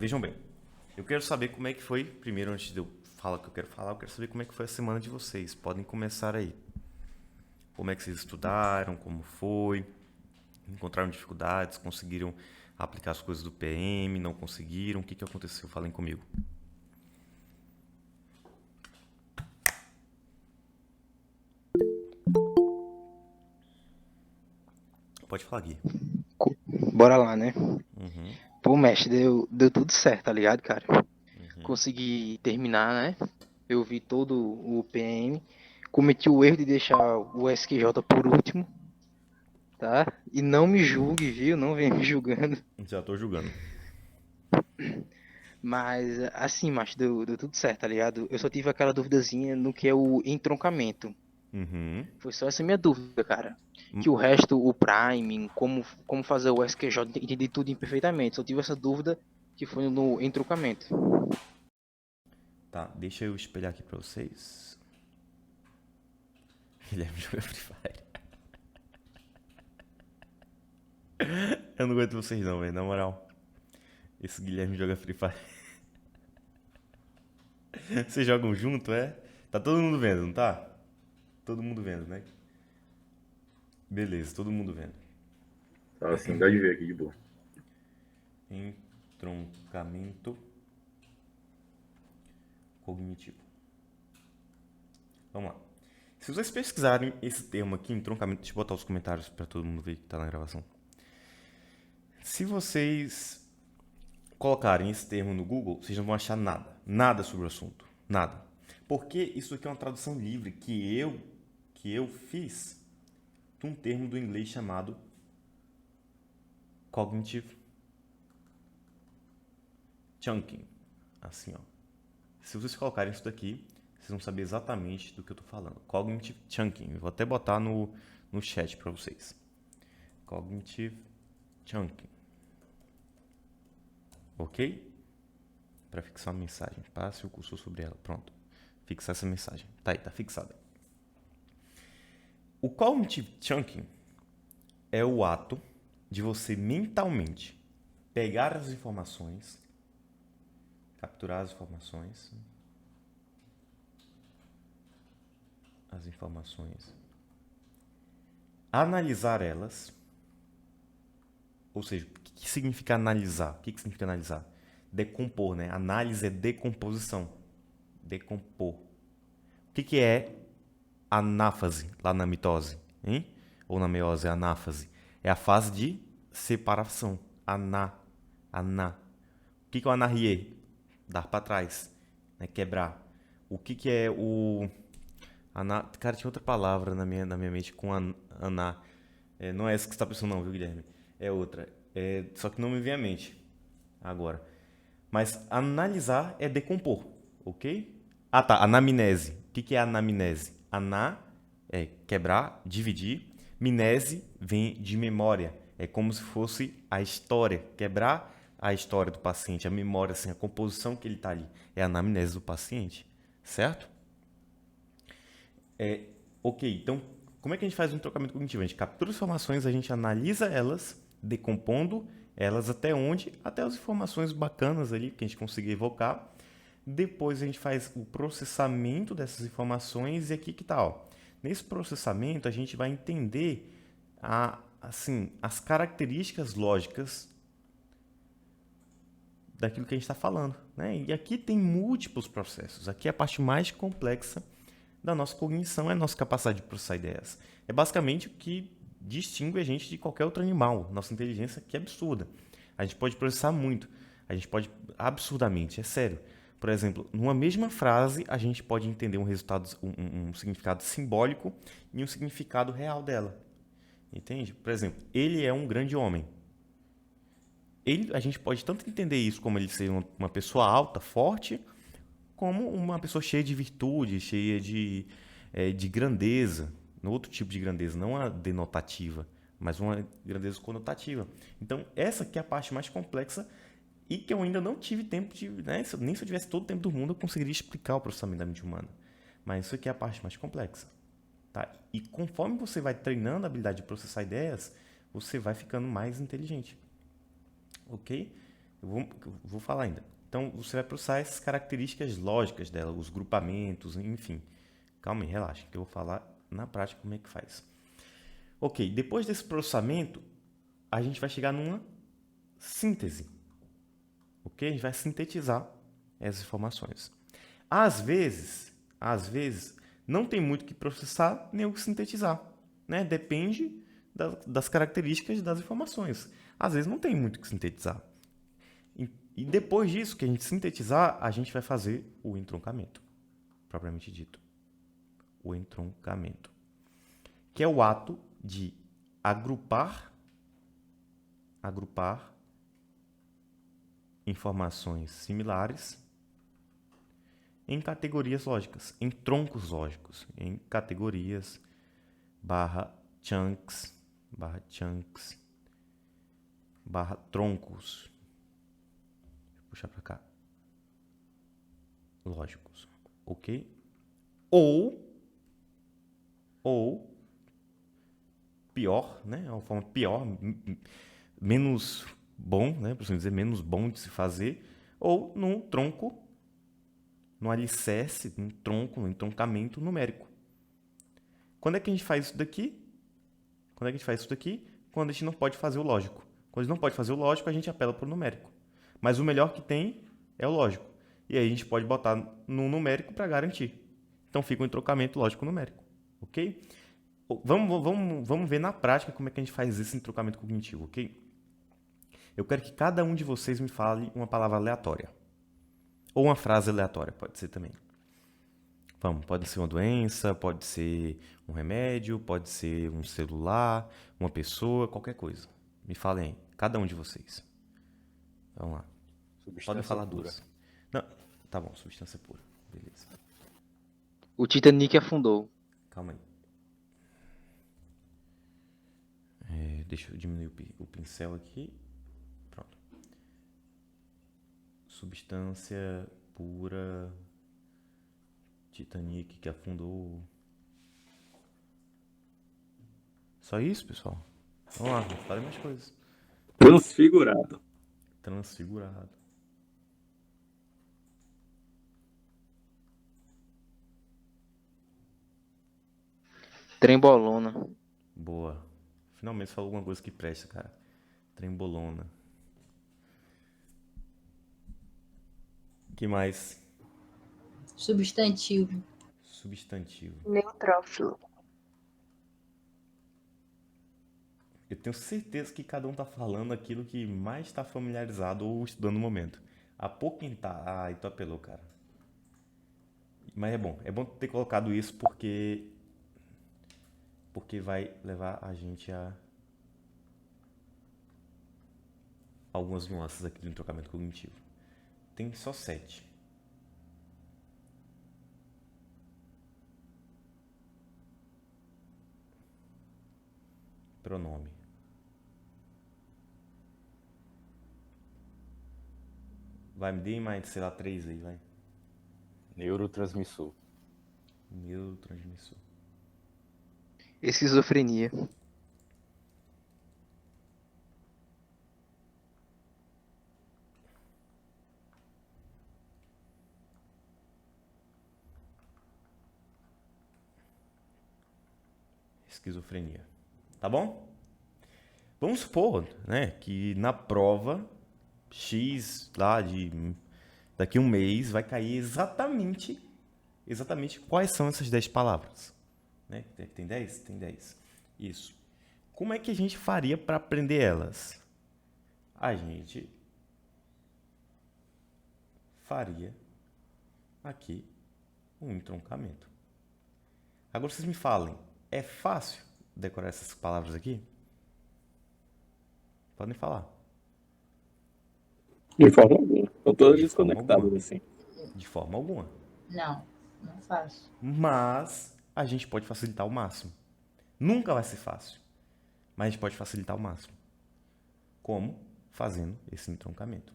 Vejam bem, eu quero saber como é que foi, primeiro antes de eu falar o que eu quero falar, eu quero saber como é que foi a semana de vocês. Podem começar aí. Como é que vocês estudaram, como foi, encontraram dificuldades, conseguiram aplicar as coisas do PM, não conseguiram, o que que aconteceu? Falem comigo. Pode falar, Gui. Bora lá, né? Uhum, Pô, mestre, deu tudo certo, tá ligado, cara? Consegui terminar, né? Eu vi todo o PM. Cometi o erro de deixar o SQJ por último, tá? E não me julgue, viu? Não venha me julgando. já tô julgando. Mas, assim, macho, deu tudo certo, tá ligado? Eu só tive aquela duvidazinha no que é o entroncamento. Uhum. Foi só essa minha dúvida, cara. Que o resto, o priming, como fazer o SQJ, entendi tudo imperfeitamente. Só tive essa dúvida que foi no entroncamento. Tá, deixa eu espelhar aqui pra vocês. Guilherme joga Free Fire. Eu não aguento vocês não, velho, na moral. Esse Guilherme joga Free Fire. Vocês jogam junto, é? Tá todo mundo vendo, não tá? Todo mundo vendo, né? Beleza, todo mundo vendo. Tá assim, dá de ver aqui de boa. Entroncamento cognitivo. Vamos lá. Se vocês pesquisarem esse termo aqui, entroncamento, deixa eu botar os comentários para todo mundo ver que tá na gravação. Se vocês colocarem esse termo no Google, vocês não vão achar nada. Nada sobre o assunto. Nada. Porque isso aqui é uma tradução livre que eu fiz de um termo do inglês chamado cognitive chunking. Assim, ó. Se vocês colocarem isso daqui, vocês vão saber exatamente do que eu estou falando. Cognitive chunking. Eu vou até botar no chat para vocês. Cognitive chunking. Ok? Para fixar uma mensagem. Passe o curso sobre ela. Pronto. Fixar essa mensagem. Tá aí, tá fixada. O cognitive chunking é o ato de você mentalmente pegar as informações, capturar as informações, analisar elas, ou seja, o que significa analisar? O que significa analisar? Decompor, né? Análise é decomposição. Decompor. O que é anáfase lá na mitose? Hein? Ou na meiose, é anáfase. É a fase de separação. Aná. O que é o anarrier? Dar para trás. Né? Quebrar. O que é o... Cara, tinha outra palavra na minha mente com aná. Não é essa que você está pensando não, viu, Guilherme? É outra. Só que não me vem à mente agora. Mas analisar é decompor, ok? Ah, tá. Anamnese. O que é anamnese? Aná é quebrar, dividir. Mnese vem de memória. É como se fosse a história. Quebrar a história do paciente, a memória, assim, a composição que ele está ali. É a anamnese do paciente, certo? Ok, então como é que a gente faz um trocamento cognitivo? A gente captura as informações, a gente analisa elas, decompondo elas até onde? Até as informações bacanas ali que a gente conseguir evocar. Depois a gente faz o processamento dessas informações e aqui que tá, ó. Nesse processamento a gente vai entender as características lógicas daquilo que a gente está falando, né? E aqui tem múltiplos processos. Aqui é a parte mais complexa da nossa cognição, é a nossa capacidade de processar ideias. É basicamente o que distingue a gente de qualquer outro animal. Nossa inteligência que é absurda. A gente pode processar muito. A gente pode absurdamente, é sério. Por exemplo, numa mesma frase, a gente pode entender um resultado, um significado simbólico e um significado real dela. Entende? Por exemplo, ele é um grande homem. A gente pode tanto entender isso como ele ser uma pessoa alta, forte, como uma pessoa cheia de virtude, cheia de grandeza, outro tipo de grandeza, não a denotativa, mas uma grandeza conotativa. Então, essa aqui é a parte mais complexa e que eu ainda não tive tempo de... Né, nem se eu tivesse todo o tempo do mundo eu conseguiria explicar o processamento da mente humana. Mas isso aqui é a parte mais complexa. Tá? E conforme você vai treinando a habilidade de processar ideias, você vai ficando mais inteligente. Ok? Eu vou falar ainda. Então, você vai processar essas características lógicas dela, os grupamentos, enfim. Calma aí, relaxa, que eu vou falar na prática como é que faz. Ok, depois desse processamento, a gente vai chegar numa síntese. Ok? A gente vai sintetizar essas informações. Às vezes, não tem muito o que processar nem o que sintetizar. Né? Depende das características das informações. Às vezes não tem muito o que sintetizar. E depois disso, que a gente sintetizar, a gente vai fazer o entroncamento, propriamente dito. O entroncamento, que é o ato de agrupar informações similares em categorias lógicas, em troncos lógicos, em categorias chunks, troncos. Vou puxar para cá. Lógicos, ok? Ou pior, né? É uma forma pior, menos bom, né? Por assim dizer, menos bom de se fazer, ou num tronco, no alicerce, num tronco, no entroncamento numérico. Quando é que a gente faz isso daqui? Quando a gente não pode fazer o lógico. Quando a gente não pode fazer o lógico, a gente apela para o numérico. Mas o melhor que tem é o lógico. E aí a gente pode botar no numérico para garantir. Então fica um entroncamento lógico-numérico. Ok? Vamos ver na prática como é que a gente faz esse entroncamento cognitivo, ok? Eu quero que cada um de vocês me fale uma palavra aleatória. Ou uma frase aleatória, pode ser também. Pode ser uma doença, pode ser um remédio, pode ser um celular, uma pessoa, qualquer coisa. Me falem aí, cada um de vocês. Vamos lá. Podem falar pura. duas. Não, tá bom, substância pura. Beleza. O Titanic afundou. Calma aí. Deixa eu diminuir o pincel aqui. Pronto. Substância pura. Titanic que afundou. Só isso, pessoal? Vamos lá, falem mais coisas. Transfigurado. Transfigurado. Trembolona. Boa. Finalmente falou alguma coisa que presta, cara. Trembolona. Que mais? Substantivo. Substantivo. Neutrófilo. Eu tenho certeza que cada um tá falando aquilo que mais está familiarizado ou estudando no momento. Há pouco quem tá. Ah, então apelou, cara. Mas é bom. É bom ter colocado isso porque vai levar a gente a algumas nuances aqui do entrocamento cognitivo. Tem só 7. Pronome. Vai, me dê mais, sei lá, 3 aí, vai. Neurotransmissor. Neurotransmissor. Esquizofrenia. Esquizofrenia. Tá bom? Vamos supor, né, que na prova X lá daqui a um mês vai cair exatamente quais são essas 10 palavras. Né? Tem 10? Tem 10. Isso. Como é que a gente faria para aprender elas? A gente faria aqui um entroncamento. Agora vocês me falem, é fácil decorar essas palavras aqui? Podem falar. De forma alguma. Estão todas De forma desconectadas, alguma. assim. De forma alguma. Não faço. Mas a gente pode facilitar ao máximo. Nunca vai ser fácil, mas a gente pode facilitar ao máximo. Como? Fazendo esse entroncamento.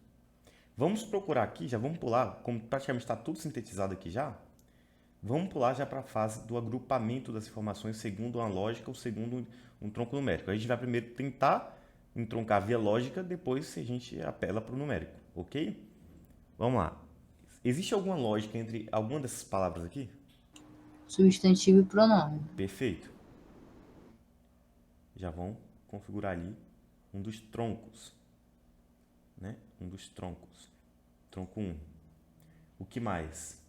Vamos procurar aqui, já vamos pular, como praticamente está tudo sintetizado aqui já, vamos pular já para a fase do agrupamento das informações segundo uma lógica ou segundo um tronco numérico. A gente vai primeiro tentar entroncar via lógica, depois a gente apela para o numérico. ok? Vamos lá. Existe alguma lógica entre alguma dessas palavras aqui? Substantivo e pronome. Perfeito. Já vão configurar ali um dos troncos, né? Um dos troncos. Tronco 1. O que mais?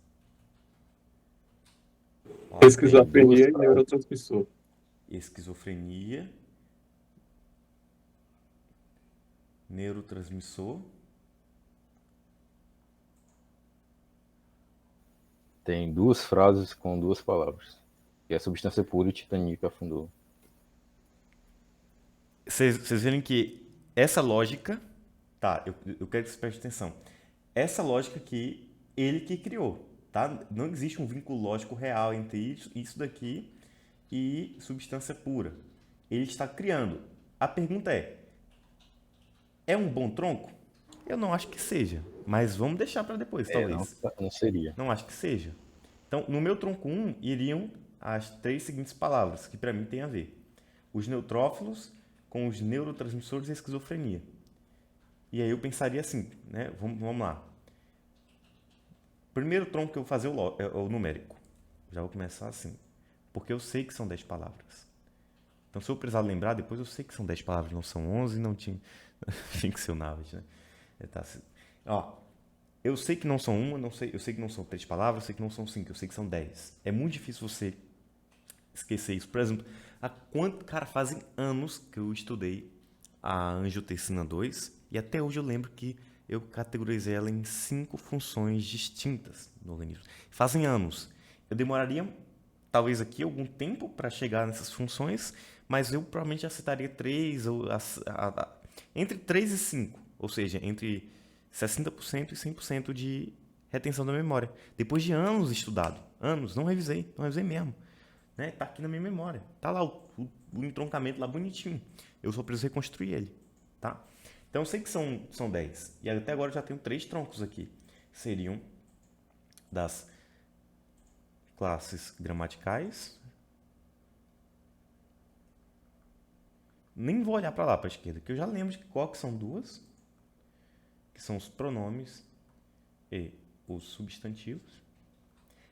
Ó, tem Esquizofrenia e neurotransmissor. esquizofrenia, neurotransmissor. Tem duas frases com duas palavras. Que é substância pura e Titanic afundou. Vocês verem que essa lógica, tá? Eu quero que vocês prestem atenção. Essa lógica aqui, ele que criou, tá? Não existe um vínculo lógico real entre isso daqui e substância pura. Ele está criando. A pergunta é um bom tronco? Eu não acho que seja, mas vamos deixar para depois, talvez. Não seria. Não acho que seja. Então, no meu tronco 1 iriam as 3 seguintes palavras, que para mim tem a ver. Os neutrófilos com os neurotransmissores e a esquizofrenia. E aí eu pensaria assim, né? Vamos lá. Primeiro tronco que eu vou fazer é o numérico. Já vou começar assim. Porque eu sei que são 10 palavras. Então, se eu precisar lembrar, depois eu sei que são 10 palavras, não são 11, não tinha ficcionáveis, né? Tá assim. Ó, eu sei que não são uma, eu sei que não são 3 palavras, eu sei que não são 5, eu sei que são 10. É muito difícil você esquecer isso. Por exemplo, cara, fazem anos que eu estudei a angiotensina 2 e até hoje eu lembro que eu categorizei ela em 5 funções distintas no organismo. Fazem anos. Eu demoraria, talvez aqui, algum tempo para chegar nessas funções, mas eu provavelmente aceitaria 3, entre 3 e 5, ou seja, entre 60% e 100% de retenção da memória. Depois de anos estudado, anos, não revisei mesmo. Né? Tá aqui na minha memória. Tá lá o entroncamento lá bonitinho. Eu só preciso reconstruir ele, tá? Então eu sei que são 10. E até agora eu já tenho 3 troncos aqui. Seriam das classes gramaticais. Nem vou olhar para lá, para a esquerda, que eu já lembro de qual que são duas, que são os pronomes e os substantivos.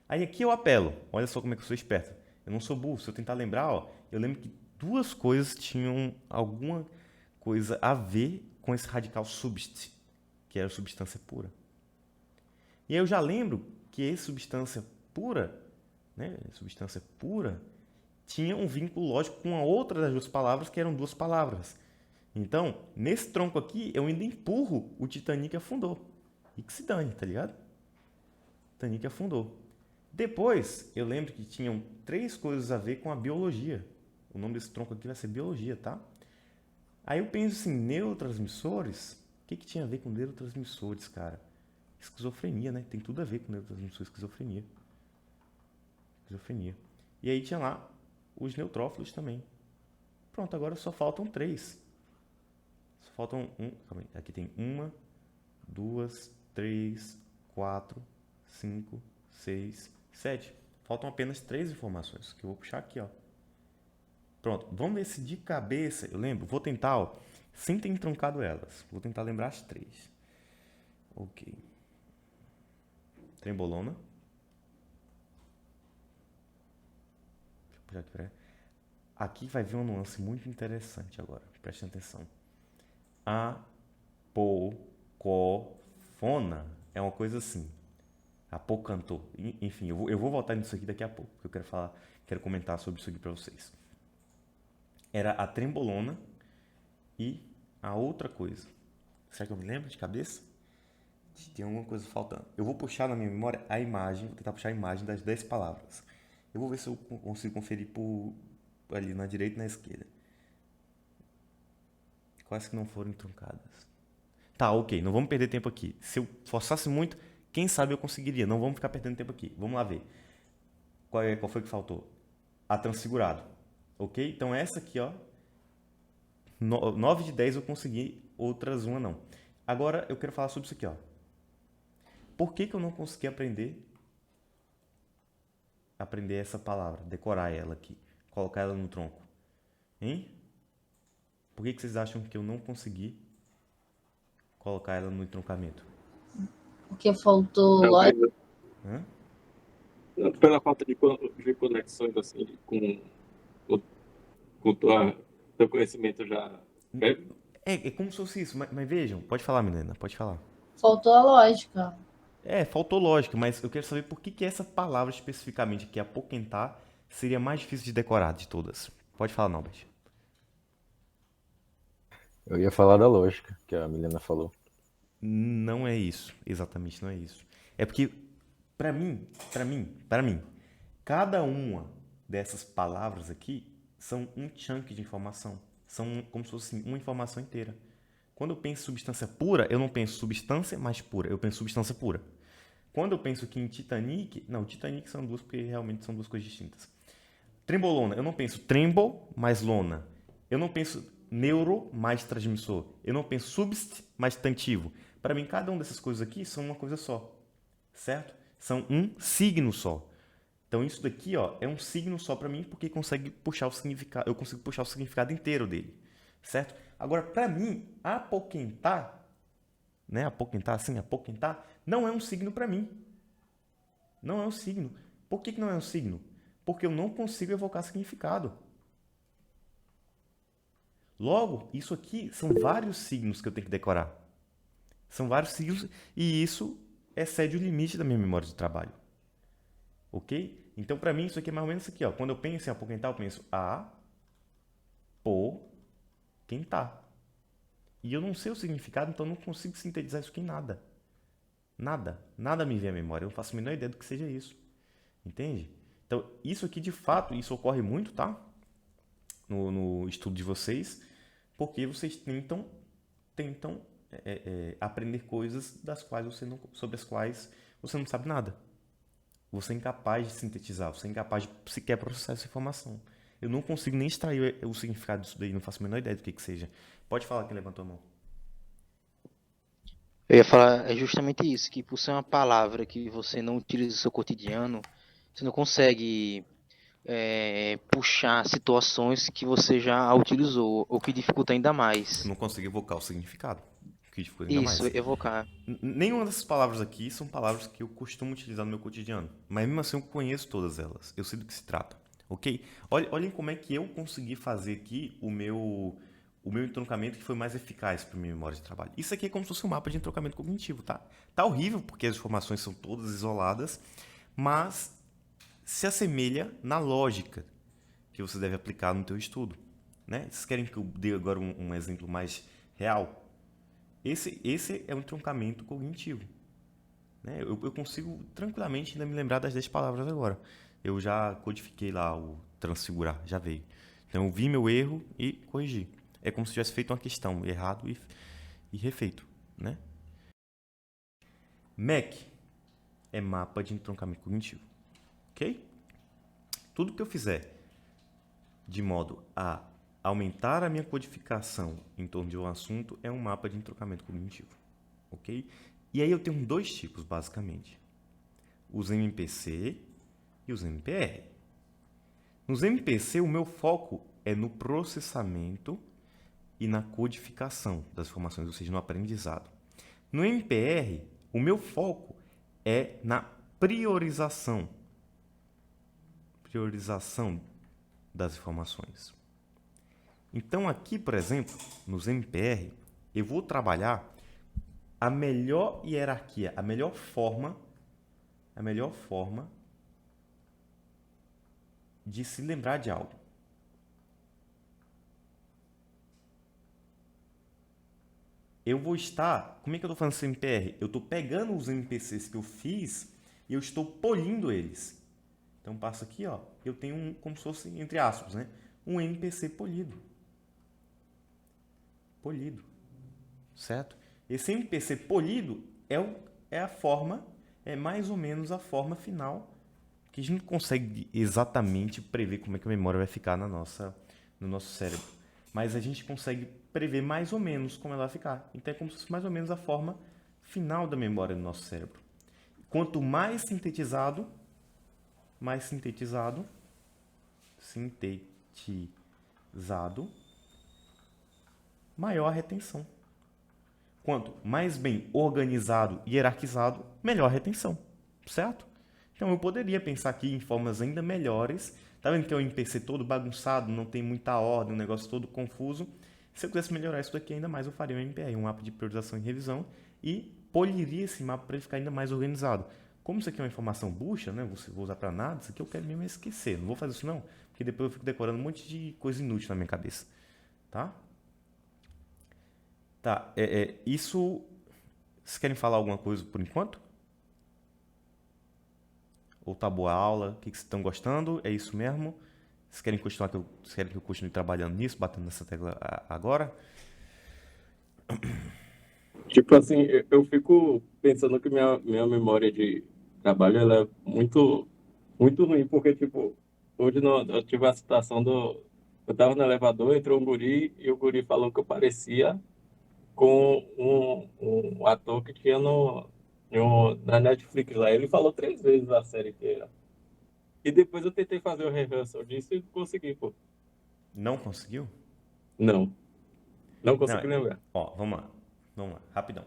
Aí aqui eu apelo. Olha só como é que eu sou esperto. Eu não sou burro. Se eu tentar lembrar, ó, eu lembro que 2 coisas tinham alguma coisa a ver com esse radical subst, que era substância pura. E aí eu já lembro que essa substância pura, né, substância pura, tinha um vínculo lógico com a outra das 2 palavras, que eram 2 palavras. Então, nesse tronco aqui, eu ainda empurro o Titanic afundou. E que se dane, tá ligado? Titanic afundou. Depois, eu lembro que tinham 3 coisas a ver com a biologia. O nome desse tronco aqui vai ser biologia, tá? Aí eu penso assim, neurotransmissores? O que tinha a ver com neurotransmissores, cara? Esquizofrenia, né? Tem tudo a ver com neurotransmissores, esquizofrenia. E aí tinha lá os neutrófilos também. Pronto, agora só faltam 3. Só faltam calma aí. Aqui tem 1, 2, 3, 4, 5, 6, 7. Faltam apenas 3 informações, que eu vou puxar aqui, ó. Pronto, vamos ver se de cabeça eu lembro. Vou tentar, ó, sem ter entroncado elas. Vou tentar lembrar as 3. Ok. Trembolona. Deixa eu puxar aqui, peraí. Aqui vai vir uma nuance muito interessante agora. Prestem atenção. Apocofona é uma coisa assim. Apocantou. Enfim, eu vou voltar nisso aqui daqui a pouco, porque eu quero comentar sobre isso aqui para vocês. Era a trembolona e a outra coisa. Será que eu me lembro de cabeça? Tem alguma coisa faltando. Eu vou puxar na minha memória a imagem, vou tentar puxar a imagem das 10 palavras. Eu vou ver se eu consigo conferir ali na direita e na esquerda. Quais que não foram truncadas? Tá, ok, não vamos perder tempo aqui. Se eu forçasse muito, quem sabe eu conseguiria. Não vamos ficar perdendo tempo aqui. Vamos lá ver. Qual foi que faltou? A transfigurado. Ok? Então essa aqui, ó. 9 de 10 eu consegui, outras uma não. Agora eu quero falar sobre isso aqui, ó. Por que eu não consegui aprender essa palavra, decorar ela aqui, colocar ela no tronco? Hein? Por que vocês acham que eu não consegui colocar ela no entroncamento? Porque faltou Talvez, lógica. Hã? pela falta de conexões assim com teu conhecimento já prévio. É como se fosse isso, mas vejam, pode falar, Milena, pode falar. Faltou a lógica. Faltou lógica, mas eu quero saber por que essa palavra especificamente, que é apoquentar, seria mais difícil de decorar de todas. Pode falar, Norbert. Eu ia falar da lógica que a Milena falou. Não é isso, exatamente não é isso. É porque, para mim, cada uma dessas palavras aqui são um chunk de informação. São como se fosse uma informação inteira. Quando eu penso em substância pura, eu não penso substância mais pura, eu penso substância pura. Quando eu penso aqui em Titanic, não, Titanic são duas porque realmente são duas coisas distintas. Trembolona, eu não penso tremble mais lona. Eu não penso neuro mais transmissor. Eu não penso subst mais tantivo. Para mim, cada uma dessas coisas aqui são uma coisa só, certo? São um signo só. Então isso daqui, ó, é um signo só para mim porque consegue puxar o significado, eu consigo puxar o significado inteiro dele, certo? Agora, para mim, apoquentar, né, apoquentar não é um signo para mim. Não é um signo. Por que não é um signo? Porque eu não consigo evocar significado. Logo, isso aqui são vários signos que eu tenho que decorar. São vários signos e isso excede o limite da minha memória de trabalho. Ok? Então, para mim, isso aqui é mais ou menos isso aqui. Ó. Quando eu penso em apoquentar, eu penso quem tá. E eu não sei o significado, então eu não consigo sintetizar isso aqui em nada. Nada me vem à memória. Eu não faço a menor ideia do que seja isso. Entende? Então, isso aqui, de fato, isso ocorre muito, tá? No estudo de vocês, porque vocês tentam aprender coisas sobre as quais você não sabe nada. Você é incapaz de sintetizar, você é incapaz de sequer processar essa informação. Eu não consigo nem extrair o significado disso daí, não faço a menor ideia do que seja. Pode falar quem levantou a mão. Eu ia falar é justamente isso, que por ser uma palavra que você não utiliza no seu cotidiano, você não consegue puxar situações que você já utilizou, ou que dificulta ainda Eu mais. não consigo evocar o significado, que dificulta ainda Isso, mais. evocar. Nenhuma dessas palavras aqui são palavras que eu costumo utilizar no meu cotidiano. Mas mesmo assim eu conheço todas elas. Eu sei do que se trata. Ok? Olhem como é que eu consegui fazer aqui o meu entroncamento que foi mais eficaz para minha memória de trabalho. Isso aqui é como se fosse um mapa de entroncamento cognitivo, tá? Tá horrível porque as informações são todas isoladas, mas se assemelha na lógica que você deve aplicar no teu estudo. Né? Vocês querem que eu dê agora um exemplo mais real? Esse é um entroncamento cognitivo. Né? Eu consigo tranquilamente ainda me lembrar das 10 palavras agora. Eu já codifiquei lá o transfigurar, já veio. Então eu vi meu erro e corrigi. É como se tivesse feito uma questão, errado e refeito. Né? MEC é mapa de entroncamento cognitivo. Ok? Tudo que eu fizer de modo a aumentar a minha codificação em torno de um assunto é um mapa de entroncamento cognitivo. Ok? E aí eu tenho dois tipos, basicamente. Os MPC e os MPR. Nos MPC, o meu foco é no processamento e na codificação das informações, ou seja, no aprendizado. No MPR, o meu foco é na priorização das informações. Então, aqui, por exemplo, nos MPR, eu vou trabalhar a melhor hierarquia, a melhor forma de se lembrar de algo. Eu vou estar... Como é que eu estou fazendo esse MPR? Eu estou pegando os MPCs que eu fiz e eu estou polindo eles. Então, passo aqui, ó, eu tenho como se fosse, entre aspas, né, um MPC polido. Polido. Certo? Esse MPC polido é a forma, é mais ou menos a forma final, que a gente não consegue exatamente prever como é que a memória vai ficar no nosso cérebro. Mas a gente consegue prever mais ou menos como ela vai ficar. Então é como se fosse mais ou menos a forma final da memória do nosso cérebro. Quanto mais sintetizado, maior a retenção. Quanto mais bem organizado e hierarquizado, melhor a retenção, certo? Então eu poderia pensar aqui em formas ainda melhores. Tá vendo que é um MPC todo bagunçado, não tem muita ordem, um negócio todo confuso. Se eu quisesse melhorar isso daqui ainda mais, eu faria um MPR, um mapa de priorização e revisão, e poliria esse mapa para ele ficar ainda mais organizado. Como isso aqui é uma informação bucha, né? Vou usar para nada, isso aqui eu quero mesmo esquecer. Não vou fazer isso não, porque depois eu fico decorando um monte de coisa inútil na minha cabeça. Tá? Tá, isso... Vocês querem falar alguma coisa por enquanto? Ou tá boa a aula? O que vocês estão gostando? É isso mesmo? Vocês querem continuar vocês querem que eu continue trabalhando nisso, batendo nessa tecla agora? Tipo assim, eu fico pensando que minha memória de trabalho ela é muito, muito ruim, porque, tipo, hoje eu tive a situação do. Eu tava no elevador, entrou um guri, e o guri falou que eu parecia com um ator que tinha na Netflix lá. Ele falou 3 vezes a série inteira. E depois eu tentei fazer o rehearsal disso e não consegui, pô. Não conseguiu? Não, não Não, consegui lembrar. ó, vamos lá. Vamos lá, rapidão.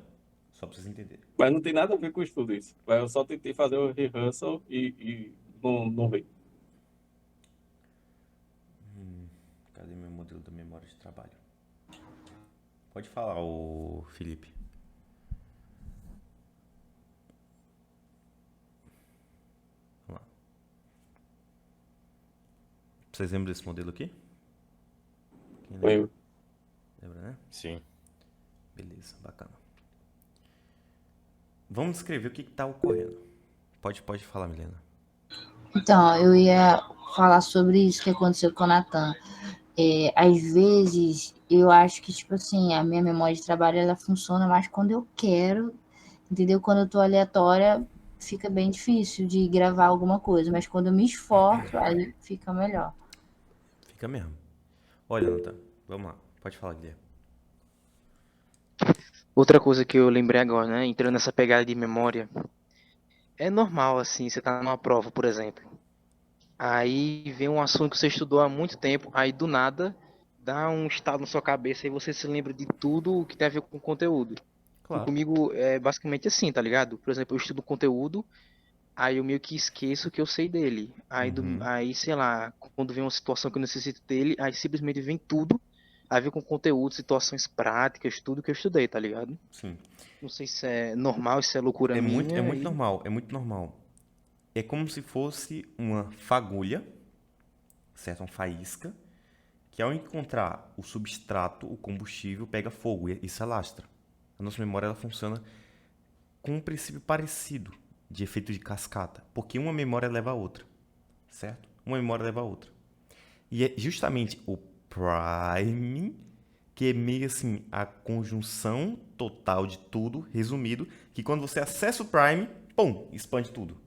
Só pra vocês entenderem. Mas não tem nada a ver com o estudo isso. Mas eu só tentei fazer o rehearsal e não veio. Cadê meu modelo da memória de trabalho? Pode falar, ô Felipe. Vamos lá. Vocês lembram desse modelo aqui? Quem lembra? Lembro. Lembra, né? Sim. Beleza, bacana. Vamos descrever o que está ocorrendo. Pode falar, Milena. Então, eu ia falar sobre isso que aconteceu com o Natan. Às vezes, eu acho que, tipo assim, a minha memória de trabalho, ela funciona mais quando eu quero, entendeu? Quando eu tô aleatória, fica bem difícil de gravar alguma coisa, mas quando eu me esforço, aí fica melhor. Fica mesmo. Olha, Natan, vamos lá. Pode falar, Guilherme. Outra coisa que eu lembrei agora, né? Entrando nessa pegada de memória. É normal, assim, você tá numa prova, por exemplo. Aí vem um assunto que você estudou há muito tempo, aí do nada dá um estalo na sua cabeça e você se lembra de tudo o que tem a ver com o conteúdo. E Claro. comigo é basicamente assim, tá ligado? Por exemplo, eu estudo conteúdo, aí eu meio que esqueço que eu sei dele. Aí, sei lá, quando vem uma situação que eu necessito dele, aí simplesmente vem tudo a ver com conteúdo, situações práticas, tudo que eu estudei, tá ligado? Sim. Não sei se é normal, se é loucura É minha. muito normal, é muito normal. É como se fosse uma fagulha, certo? Uma faísca, que ao encontrar o substrato, o combustível, pega fogo e se alastra. A nossa memória ela funciona com um princípio parecido de efeito de cascata, porque uma memória leva a outra, certo? Uma memória leva a outra. E é justamente o priming que é meio assim a conjunção total de tudo, resumido, que quando você acessa o prime, pum, expande tudo.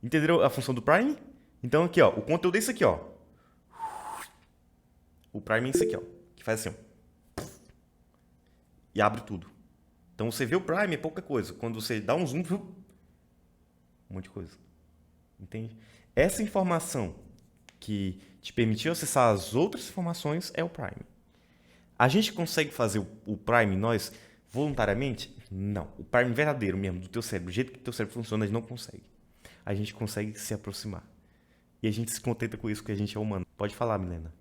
Entenderam a função do prime? Então aqui, ó, o conteúdo é isso aqui, ó. O prime é isso aqui, ó, que faz assim, ó, e abre tudo. Então você vê o prime é pouca coisa. Quando você dá um zoom, um monte de coisa. Entende? Essa informação que te permitiu acessar as outras informações é o prime. A gente consegue fazer o prime nós voluntariamente? Não. O prime verdadeiro mesmo do teu cérebro, do jeito que o teu cérebro funciona, a gente não consegue. A gente consegue se aproximar. E a gente se contenta com isso, porque a gente é humano. Pode falar, Milena.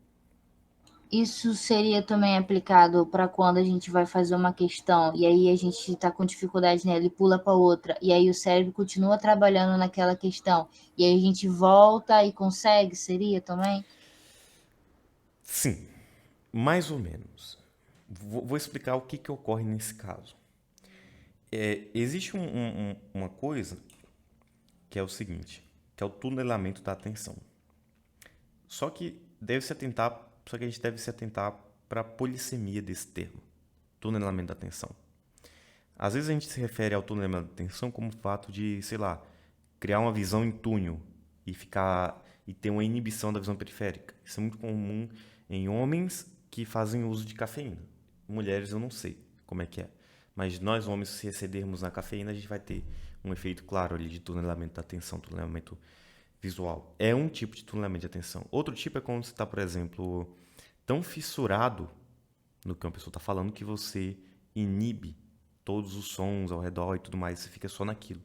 Isso seria também aplicado para quando a gente vai fazer uma questão e aí a gente está com dificuldade nela e pula para outra, e aí o cérebro continua trabalhando naquela questão, e aí a gente volta e consegue? Seria também? Sim, mais ou menos. Vou explicar o que ocorre nesse caso. Existe uma coisa que é o seguinte, que é o tunelamento da atenção. Só que a gente deve se atentar para a polissemia desse termo, tunelamento da atenção. Às vezes a gente se refere ao tunelamento da atenção como o fato de, sei lá, criar uma visão em túnel e ter uma inibição da visão periférica. Isso é muito comum em homens que fazem uso de cafeína. Mulheres eu não sei como é que é. Mas nós homens, se excedermos na cafeína, a gente vai ter um efeito claro ali de tunelamento da atenção, tunelamento visual. É um tipo de tunelamento de atenção. Outro tipo é quando você está, por exemplo, tão fissurado no que uma pessoa está falando que você inibe todos os sons ao redor e tudo mais, você fica só naquilo.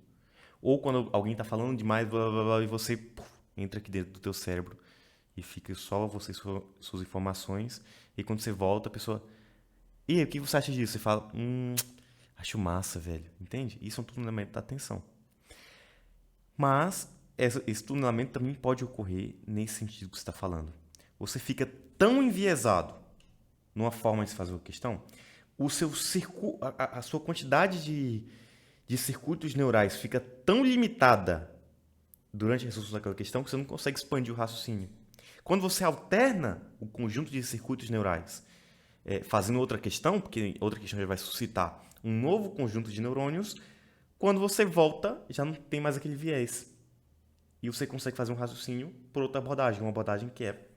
Ou quando alguém tá falando demais, blá, blá, blá, e você entra aqui dentro do teu cérebro e fica só você e suas informações, e quando você volta, a pessoa... E aí, o que você acha disso? Você fala, acho massa, velho. Entende? Isso é um tunelamento da atenção. Mas esse tunelamento também pode ocorrer nesse sentido que você está falando. Você fica tão enviesado numa forma de se fazer uma questão, a sua quantidade de circuitos neurais fica tão limitada durante a resolução daquela questão que você não consegue expandir o raciocínio. Quando você alterna o conjunto de circuitos neurais fazendo outra questão, porque outra questão já vai suscitar um novo conjunto de neurônios, quando você volta, já não tem mais aquele viés. E você consegue fazer um raciocínio por outra abordagem, uma abordagem que é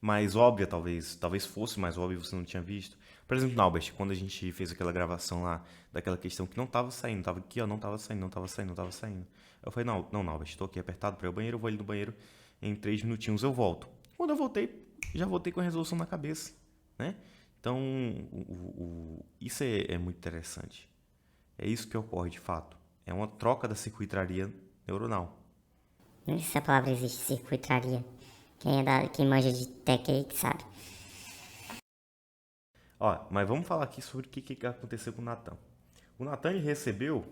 mais óbvia, talvez fosse mais óbvia, você não tinha visto. Por exemplo, Albert, quando a gente fez aquela gravação lá, daquela questão que não estava saindo, estava aqui, ó, não estava saindo. Eu falei, não, Albert, estou aqui apertado para ir ao banheiro, eu vou ali no banheiro, em 3 minutinhos eu volto. Quando eu voltei, já voltei com a resolução na cabeça, né? Então, isso é muito interessante. É isso que ocorre de fato. É uma troca da circuitaria neuronal. Não sei se a palavra existe, circuitaria. Quem manja de tech aí que sabe. Ó, mas vamos falar aqui sobre o que aconteceu com o Nathan. O Nathan ele recebeu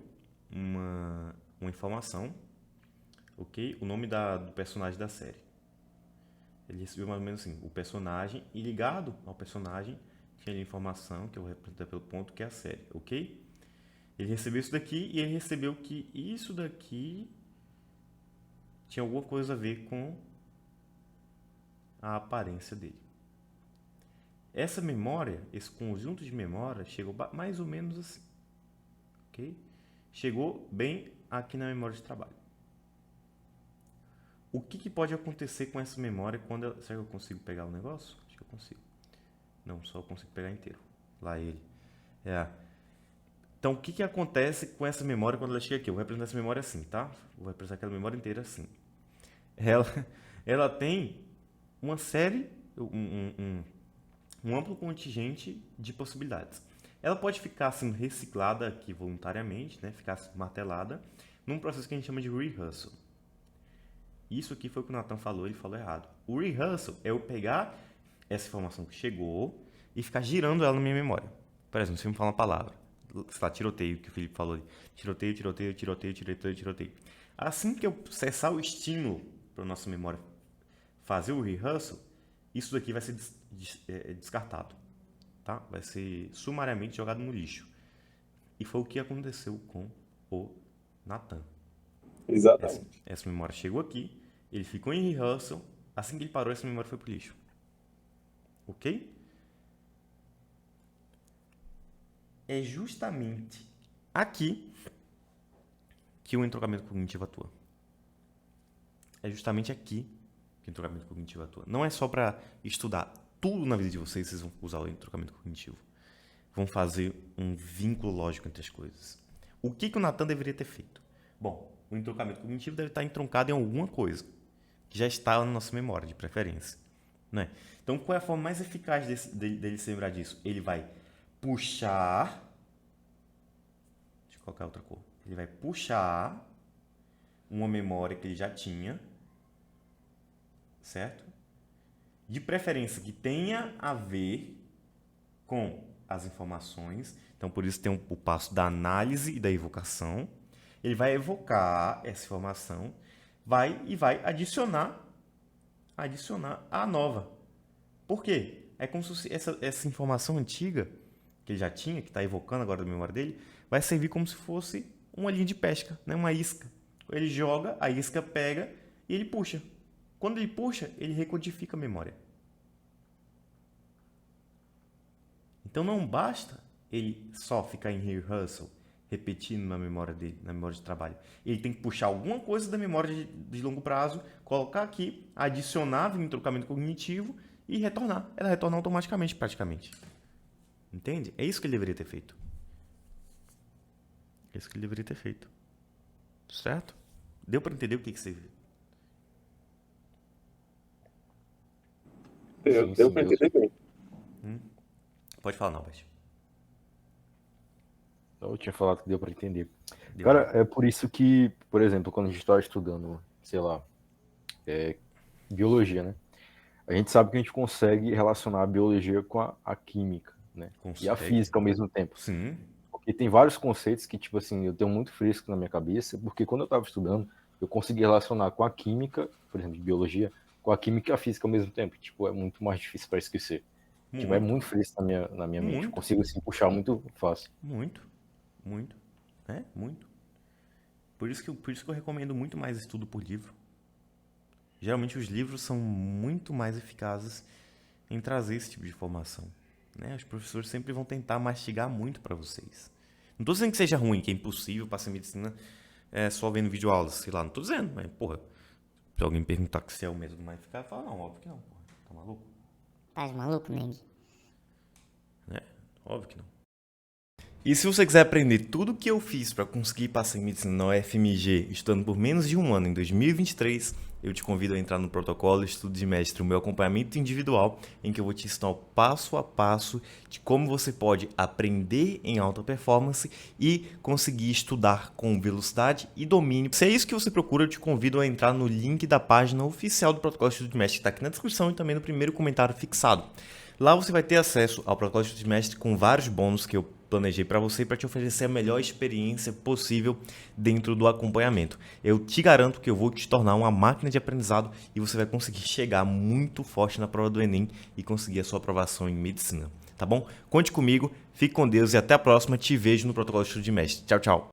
uma informação, ok? O nome do personagem da série. Ele recebeu mais ou menos assim, o personagem, e ligado ao personagem tinha ali a informação, que eu vou representar pelo ponto, que é a série, ok? Ele recebeu isso daqui e ele recebeu que isso daqui tinha alguma coisa a ver com a aparência dele. Essa memória, esse conjunto de memória, chegou mais ou menos assim, ok? Chegou bem aqui na memória de trabalho. O que pode acontecer com essa memória quando ela... Será que eu consigo pegar o negócio? Acho que eu consigo. Não, só eu consigo pegar inteiro. Lá ele. Então, o que acontece com essa memória quando ela chega aqui? Eu vou representar essa memória assim, tá? Vou representar aquela memória inteira assim. Ela tem uma série, um amplo contingente de possibilidades. Ela pode ficar sendo reciclada aqui voluntariamente, né? Ficar martelada, num processo que a gente chama de rehearsal. Isso aqui foi o que o Nathan falou, ele falou errado. O rehearsal é eu pegar essa informação que chegou e ficar girando ela na minha memória. Por exemplo, se eu me falar uma palavra, sei lá, tiroteio, que o Felipe falou ali. Tiroteio. Assim que eu cessar o estímulo para a nossa memória fazer o rehearsal, isso daqui vai ser descartado. Tá? Vai ser sumariamente jogado no lixo. E foi o que aconteceu com o Nathan. Exatamente. Essa memória chegou aqui, ele ficou em rehearsal, assim que ele parou, essa memória foi pro lixo. Ok? É justamente aqui que o entrocamento cognitivo atua. É justamente aqui que o entrocamento cognitivo atua. Não é só para estudar tudo na vida de vocês, vocês vão usar o entrocamento cognitivo. Vão fazer um vínculo lógico entre as coisas. O que o Nathan deveria ter feito? Bom, o entrocamento cognitivo deve estar entroncado em alguma coisa que já está na nossa memória, de preferência. Né? Então, qual é a forma mais eficaz dele se lembrar disso? Ele vai puxar... Deixa eu colocar outra cor. Ele vai puxar uma memória que ele já tinha, certo? De preferência que tenha a ver com as informações. Então, por isso tem o passo da análise e da evocação. Ele vai evocar essa informação, vai adicionar a nova. Por quê? É como se essa informação antiga, que ele já tinha, que está evocando agora da memória dele, vai servir como se fosse uma linha de pesca, né? Uma isca. Ele joga, a isca pega e ele puxa. Quando ele puxa, ele recodifica a memória. Então não basta ele só ficar em rehearsal, repetindo na memória dele, na memória de trabalho. Ele tem que puxar alguma coisa da memória de longo prazo, colocar aqui, adicionar em trocamento cognitivo e retornar. Ela retorna automaticamente, praticamente. Entende? É isso que ele deveria ter feito. É isso que ele deveria ter feito. Certo? Deu para entender o que você... Deu para entender bem. Pode falar, Norbert. Eu tinha falado que deu para entender. Deu. Cara, é por isso que, por exemplo, quando a gente está estudando, sei lá, biologia, né? A gente sabe que a gente consegue relacionar a biologia com a química, né? E a Consegue. física ao mesmo tempo. Sim. Porque tem vários conceitos que, tipo assim, eu tenho muito fresco na minha cabeça, porque quando eu estava estudando, eu consegui relacionar com a química, por exemplo, de biologia, com a química e a física ao mesmo tempo. Tipo, é muito mais difícil para esquecer. Tipo, é muito fresco na minha mente. Eu Muito. consigo, assim, puxar muito fácil. Muito. Muito. Muito. Por isso que eu recomendo muito mais estudo por livro. Geralmente os livros são muito mais eficazes em trazer esse tipo de informação, né? Os professores sempre vão tentar mastigar muito para vocês. Não tô dizendo que seja ruim, que é impossível passar medicina só vendo videoaulas, sei lá, não tô dizendo, mas, porra, se alguém perguntar que se é o mesmo mais eficaz, fala, não, óbvio que não, porra, tá maluco? Tá maluco, Neng? Óbvio que não. E se você quiser aprender tudo o que eu fiz para conseguir passar em medicina na UFMG, estudando por menos de um ano em 2023, eu te convido a entrar no protocolo Estudo de Mestre, o meu acompanhamento individual, em que eu vou te ensinar o passo a passo de como você pode aprender em alta performance e conseguir estudar com velocidade e domínio. Se é isso que você procura, eu te convido a entrar no link da página oficial do protocolo Estudo de Mestre, que está aqui na descrição e também no primeiro comentário fixado. Lá você vai ter acesso ao protocolo Estudo de Mestre com vários bônus que eu planejei para você para te oferecer a melhor experiência possível dentro do acompanhamento. Eu te garanto que eu vou te tornar uma máquina de aprendizado e você vai conseguir chegar muito forte na prova do Enem e conseguir a sua aprovação em medicina, tá bom? Conte comigo, fique com Deus e até a próxima. Te vejo no protocolo Estudo de Mestre. Tchau, tchau.